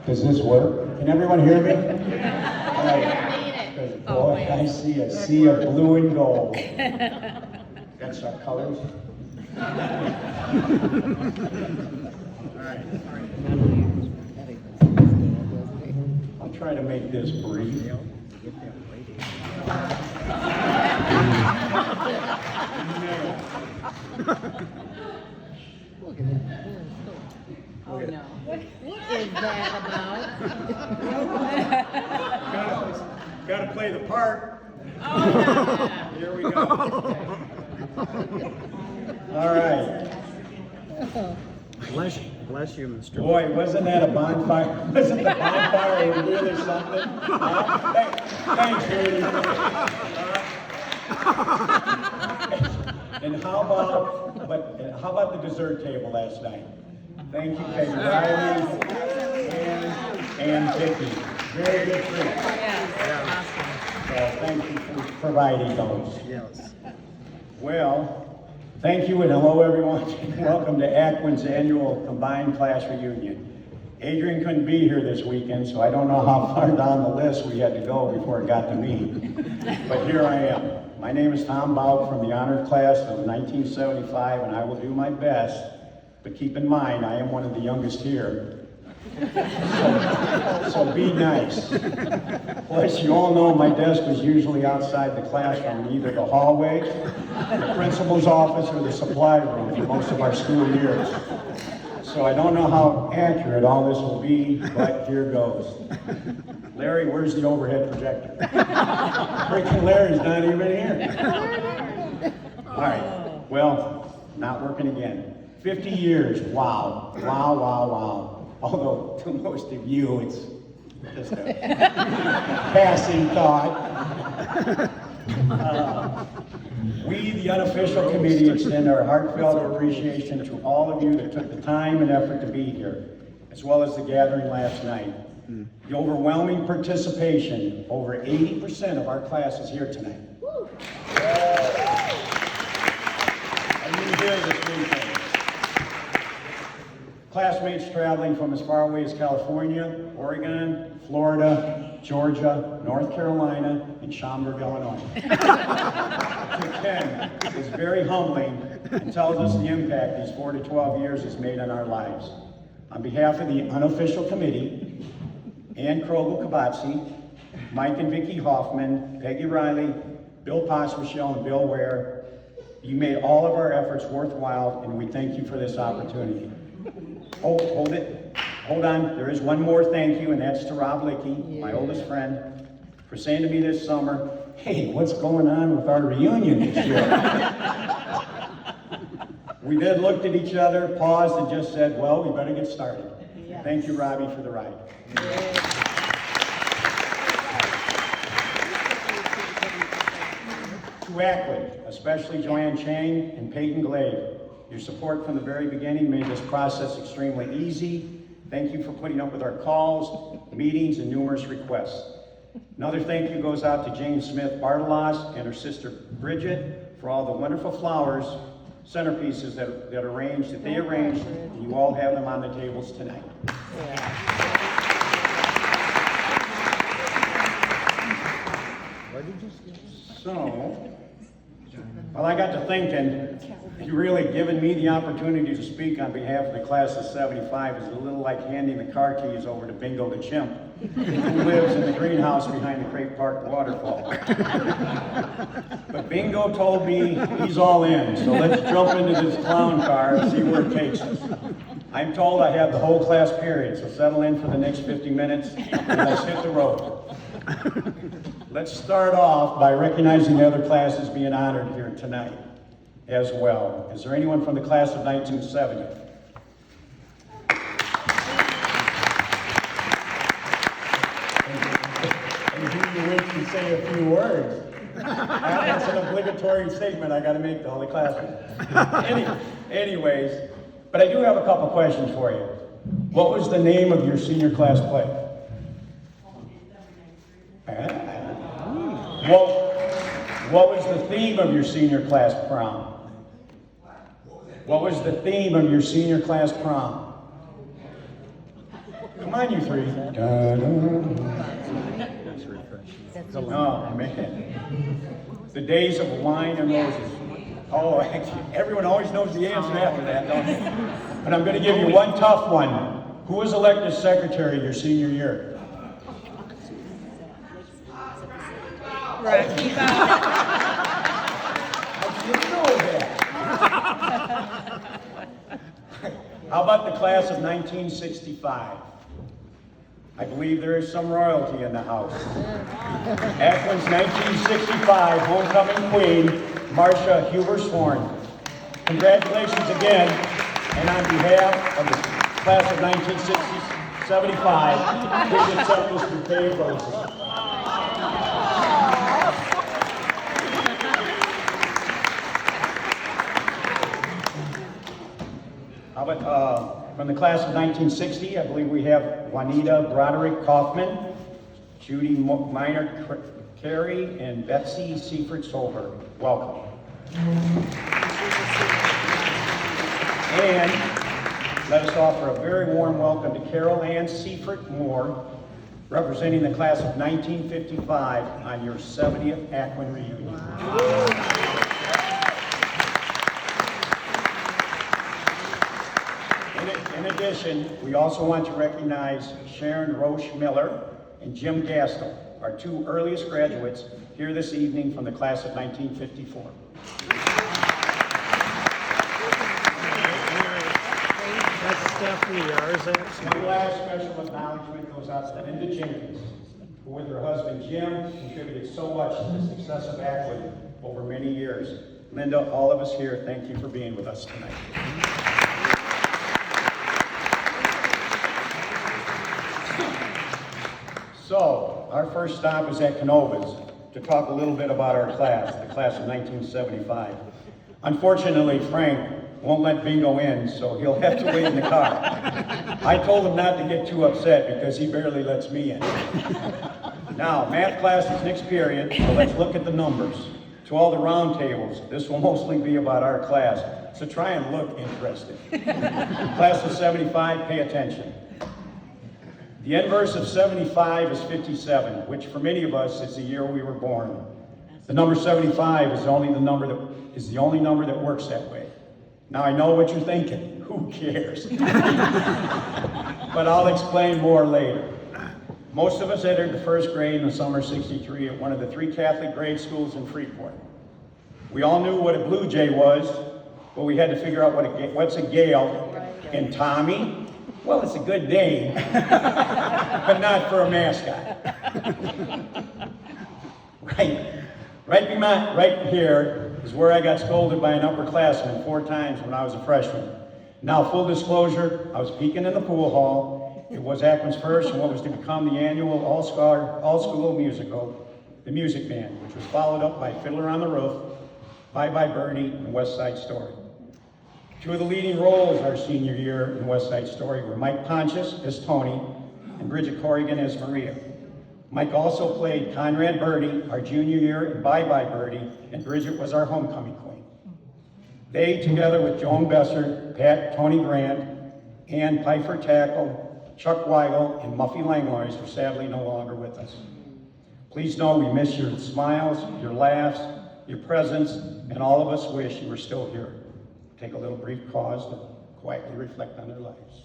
Does this work? Can everyone hear me? All right. Boy, I see a sea of blue and gold. That's our colors. All right. I'll try to make this brief. Oh no. What is that about? Gotta play the part. Oh, Here we go. All right. Bless you, Mr. Boy, wasn't that a bonfire? Wasn't the bonfire over here or something? Thanks, Rudy. And how about the dessert table last night? Thank you, Peggy Riley and Vicki. Very good treat. So thank you for providing those. Yes. Well, thank you and hello everyone. Welcome to Aquin's annual combined class reunion. Adrian couldn't be here this weekend, so I don't know how far down the list we had to go before it got to me. But here I am. My name is Tom Bauk from the honored class of 1975, and I will do my best. But keep in mind, I am one of the youngest here. So be nice. Plus, you all know my desk was usually outside the classroom in either the hallway, the principal's office, or the supply room for most of our school years. So I don't know how accurate all this will be, but here goes. Larry, where's the overhead projector? Freaking Larry's not even here. All right, well, not working again. 50 years, wow, wow, wow, wow. Although to most of you, it's just a passing thought. We, the unofficial committee, extend our heartfelt appreciation to all of you that took the time and effort to be here, as well as the gathering last night. The overwhelming participation, over 80% of our class is here tonight. Are you here this weekend? Classmates traveling from as far away as California, Oregon, Florida, Georgia, North Carolina, and Schaumburg, Illinois. To Ken is very humbling and tells us the impact these 4 to 12 years has made on our lives. On behalf of the unofficial committee, Ann Krogel-Kabatzi, Mike and Vicki Hoffman, Peggy Riley, Bill Posmichel, and Bill Ware, you made all of our efforts worthwhile, and we thank you for this opportunity. Oh, hold it. Hold on. There is one more thank you, and that's to Rob Lickey, my oldest friend, for saying to me this summer, hey, what's going on with our reunion this year? We then looked at each other, paused, and just said, well, we better get started. Yes. Thank you, Robbie, for the ride. Yes. To Aquin, especially Joanne Chang and Peyton Glade, your support from the very beginning made this process extremely easy. Thank you for putting up with our calls, meetings, and numerous requests. Another thank you goes out to Jane Smith Bartelos and her sister Bridget for all the wonderful flowers, centerpieces that they arranged, and you all have them on the tables tonight. So, well, I got to thinking, you really giving me the opportunity to speak on behalf of the class of 75 is a little like handing the car keys over to Bingo the chimp, who lives in the greenhouse behind the Craig Park waterfall. But Bingo told me he's all in, so let's jump into this clown car and see where it takes us. I'm told I have the whole class period, so settle in for the next 50 minutes and let's hit the road. Let's start off by recognizing the other classes being honored here tonight as well. Is there anyone from the class of 1970? And do you wish to say a few words? That's an obligatory statement I got to make to all the classmates. Anyways, but I do have a couple questions for you. What was the name of your senior class play? What was the theme of your senior class prom? What was the theme of your senior class prom? Come on, you three. Oh, man. The days of wine and roses. Oh, actually, everyone always knows the answer after that, don't they? But I'm going to give you one tough one. Who was elected secretary your senior year? Rocky You know that. How about the class of 1965? I believe there is some royalty in the house. Aquin's 1965 homecoming queen, Marcia Huber-Sworn. Congratulations again, and on behalf of the class of 1975, please accept this bouquet of roses. How about from the class of 1960, I believe we have Juanita Broderick Kaufman, Judy Minor Carey, and Betsy Seifert Solberg. Welcome. And let us offer a very warm welcome to Carol Ann Seifert Moore, representing the class of 1955 on your 70th Aquin reunion. In addition, we also want to recognize Sharon Roche Miller and Jim Gastel, our two earliest graduates here this evening from the class of 1954. That's Stephanie, ours actually. One last special acknowledgement goes out to Linda Jenkins, who with her husband Jim contributed so much to the success of Aquin over many years. Linda, all of us here, thank you for being with us tonight. So, our first stop is at Canova's to talk a little bit about our class, the class of 1975. Unfortunately, Frank won't let Bingo in, so he'll have to wait in the car. I told him not to get too upset because he barely lets me in. Now, math class is next period, so let's look at the numbers. To all the round tables, this will mostly be about our class, so try and look interested. Class of 75, pay attention. The inverse of 75 is 57, which for many of us is the year we were born. The number 75 is the only number that works that way. Now I know what you're thinking. Who cares? But I'll explain more later. Most of us entered the first grade in the summer of '63 at one of the 3 Catholic grade schools in Freeport. We all knew what a Blue Jay was, but we had to figure out what's a Gale. And Tommy? Well, it's a good name, but not for a mascot. Right here is where I got scolded by an upperclassman 4 times when I was a freshman. Now, full disclosure, I was peeking in the pool hall. It was Aquin's first and what was to become the annual all-school musical, the Music Band, which was followed up by Fiddler on the Roof, Bye Bye Birdie, and West Side Story. 2 of the leading roles our senior year in West Side Story were Mike Pontius as Tony and Bridget Corrigan as Maria. Mike also played Conrad Birdie our junior year in Bye Bye Birdie, and Bridget was our homecoming queen. They, together with Joan Besser, Tony Grant, Ann Pfeiffer Tackle, Chuck Weigel, and Muffy Langlois are sadly no longer with us. Please know we miss your smiles, your laughs, your presence, and all of us wish you were still here. Take a little brief pause to quietly reflect on their lives.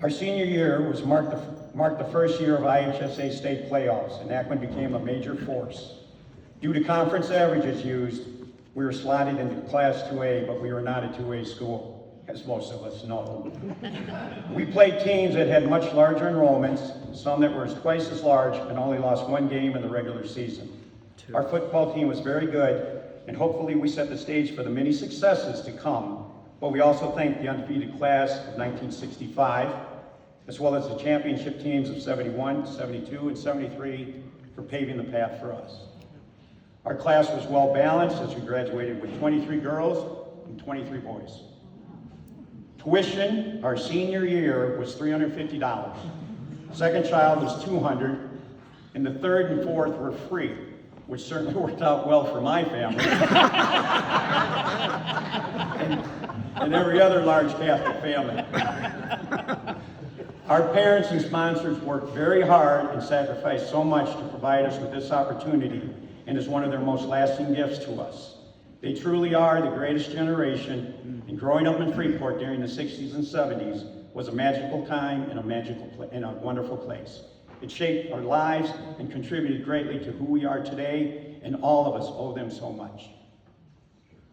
Our senior year was marked the first year of IHSA state playoffs, and Aquin became a major force. Due to conference averages used, we were slotted into Class 2A, but we were not a 2A school, as most of us know. We played teams that had much larger enrollments, some that were twice as large, and only lost 1 game in the regular season. Our football team was very good, and hopefully we set the stage for the many successes to come. But we also thank the undefeated class of 1965, as well as the championship teams of 71, 72, and 73 for paving the path for us. Our class was well balanced as we graduated with 23 girls and 23 boys. Tuition our senior year was $350. Second child was $200, and the third and fourth were free. which certainly worked out well for my family, and every other large Catholic family. Our parents and sponsors worked very hard and sacrificed so much to provide us with this opportunity, and is one of their most lasting gifts to us. They truly are the greatest generation, and growing up in Freeport during the 60s and 70s was a magical time and a wonderful place. It shaped our lives and contributed greatly to who we are today, and all of us owe them so much.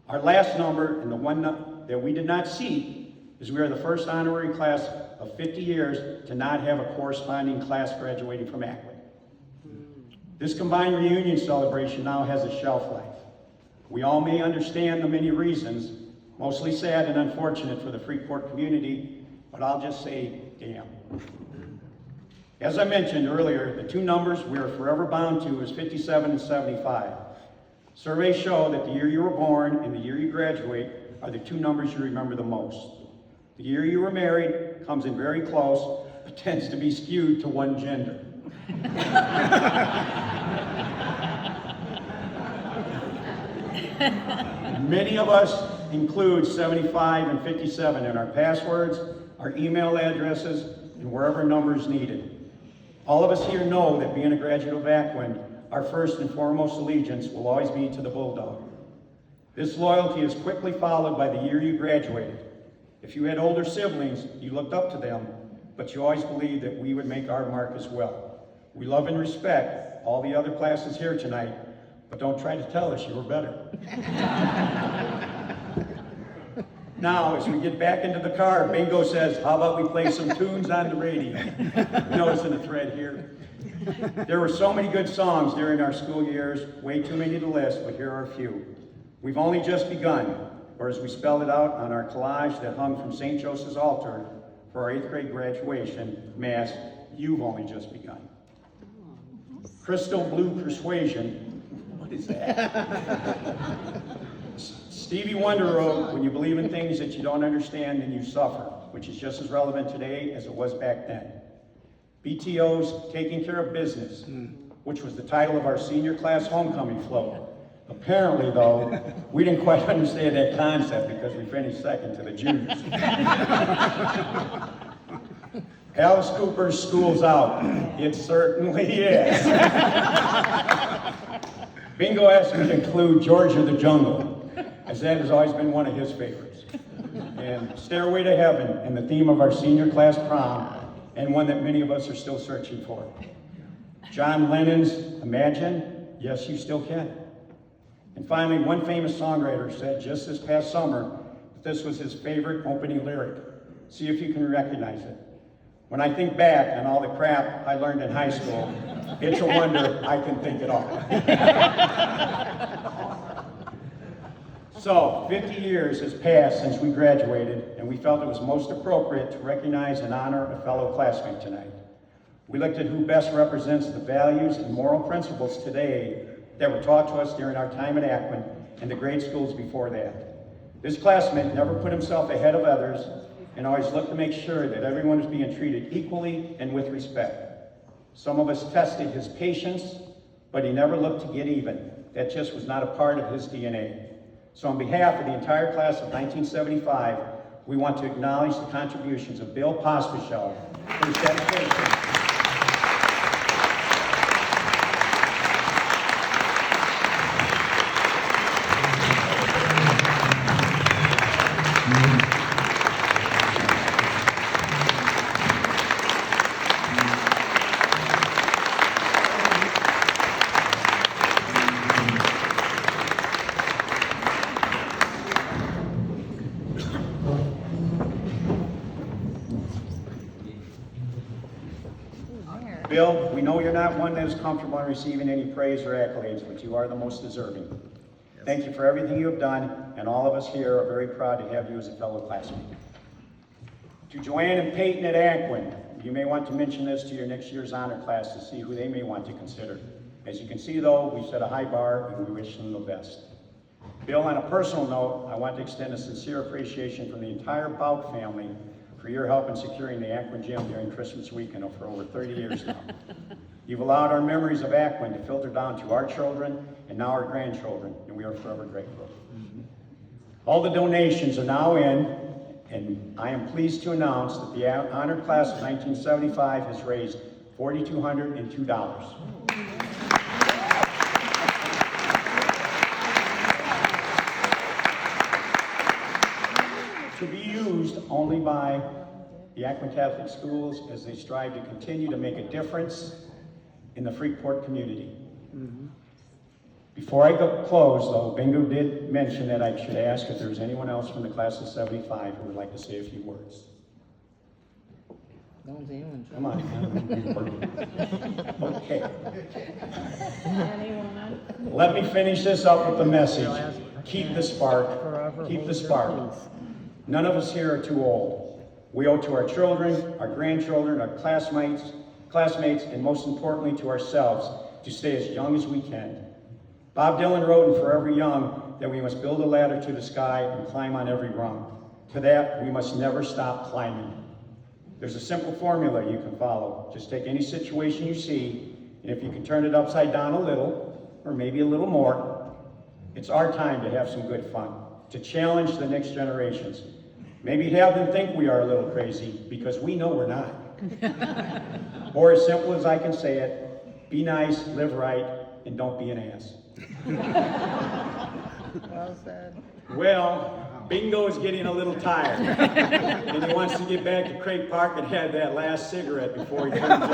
Our last number, and the one that we did not see, is we are the first honorary class of 50 years to not have a corresponding class graduating from Aquin. This combined reunion celebration now has a shelf life. We all may understand the many reasons, mostly sad and unfortunate for the Freeport community, but I'll just say, damn. As I mentioned earlier, the two numbers we are forever bound to is 57 and 75. Surveys show that the year you were born and the year you graduate are the two numbers you remember the most. The year you were married comes in very close, but tends to be skewed to one gender. Many of us include 75 and 57 in our passwords, our email addresses, and wherever numbers needed. All of us here know that being a graduate of Aquin, our first and foremost allegiance will always be to the Bulldog. This loyalty is quickly followed by the year you graduated. If you had older siblings, you looked up to them, but you always believed that we would make our mark as well. We love and respect all the other classes here tonight, but don't try to tell us you were better. Now, as we get back into the car, Bingo says, how about we play some tunes on the radio? Noticing a thread here. There were so many good songs during our school years, way too many to list, but here are a few. We've only just begun, or as we spelled it out on our collage that hung from St. Joseph's altar for our 8th grade graduation mass, you've only just begun. Crystal Blue Persuasion, what is that? Stevie Wonder wrote, when you believe in things that you don't understand, then you suffer, which is just as relevant today as it was back then. BTO's Taking Care of Business, which was the title of our senior class homecoming float. Apparently, though, we didn't quite understand that concept because we finished second to the juniors. Alice Cooper's School's Out. It certainly is. Bingo asked me to include Georgia the Jungle, as that has always been one of his favorites. And Stairway to Heaven, and the theme of our senior class prom, and one that many of us are still searching for. John Lennon's Imagine, Yes You Still Can. And finally, one famous songwriter said just this past summer that this was his favorite opening lyric. See if you can recognize it. When I think back on all the crap I learned in high school, it's a wonder I can think it all. So, 50 years has passed since we graduated, and we felt it was most appropriate to recognize and honor a fellow classmate tonight. We looked at who best represents the values and moral principles today that were taught to us during our time at Aquin and the grade schools before that. This classmate never put himself ahead of others and always looked to make sure that everyone was being treated equally and with respect. Some of us tested his patience, but he never looked to get even. That just was not a part of his DNA. So on behalf of the entire class of 1975, we want to acknowledge the contributions of Bill Pospichel for his dedication. Bill, we know you're not one that is comfortable in receiving any praise or accolades, but you are the most deserving. Thank you for everything you have done, and all of us here are very proud to have you as a fellow classmate. To Joanne and Peyton at Aquin, you may want to mention this to your next year's honor class to see who they may want to consider. As you can see, though, we set a high bar, and we wish them the best. Bill, on a personal note, I want to extend a sincere appreciation from the entire Bauk family for your help in securing the Aquin Gym during Christmas weekend for over 30 years now. You've allowed our memories of Aquin to filter down to our children and now our grandchildren, and we are forever grateful. All the donations are now in, and I am pleased to announce that the honored class of 1975 has raised $4,202. To be used only by the Aquin Catholic Schools as they strive to continue to make a difference in the Freeport community. Before I close, though, Bingo did mention that I should ask if there's anyone else from the class of 75 who would like to say a few words. Don't say anyone. Come on. Okay. Anyone? Let me finish this up with the message. Keep the spark. Keep the spark. None of us here are too old. We owe to our children, our grandchildren, our classmates, and most importantly to ourselves to stay as young as we can. Bob Dylan wrote in Forever Young that we must build a ladder to the sky and climb on every rung. To that, we must never stop climbing. There's a simple formula you can follow. Just take any situation you see, and if you can turn it upside down a little, or maybe a little more, it's our time to have some good fun, to challenge the next generations. Maybe have them think we are a little crazy, because we know we're not. Or as simple as I can say it, be nice, live right, and don't be an ass. Well said. Well, Bingo is getting a little tired, and he wants to get back to Craig Park and have that last cigarette before he turns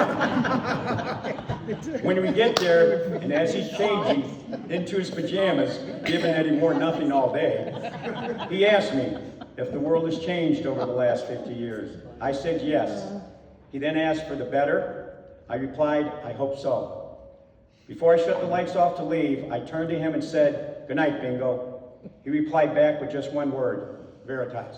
in. When we get there, and as he's changing into his pajamas, given that he wore nothing all day, he asked me if the world has changed over the last 50 years. I said yes. He then asked for the better. I replied, I hope so. Before I shut the lights off to leave, I turned to him and said, "Good night, Bingo." He replied back with just one word, Veritas.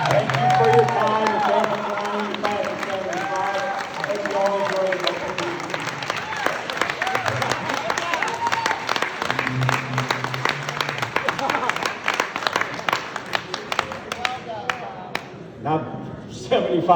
Thank you for your time and thank you for honoring the class of 75. Thank you all enjoy the rest of the evening. Now, 75.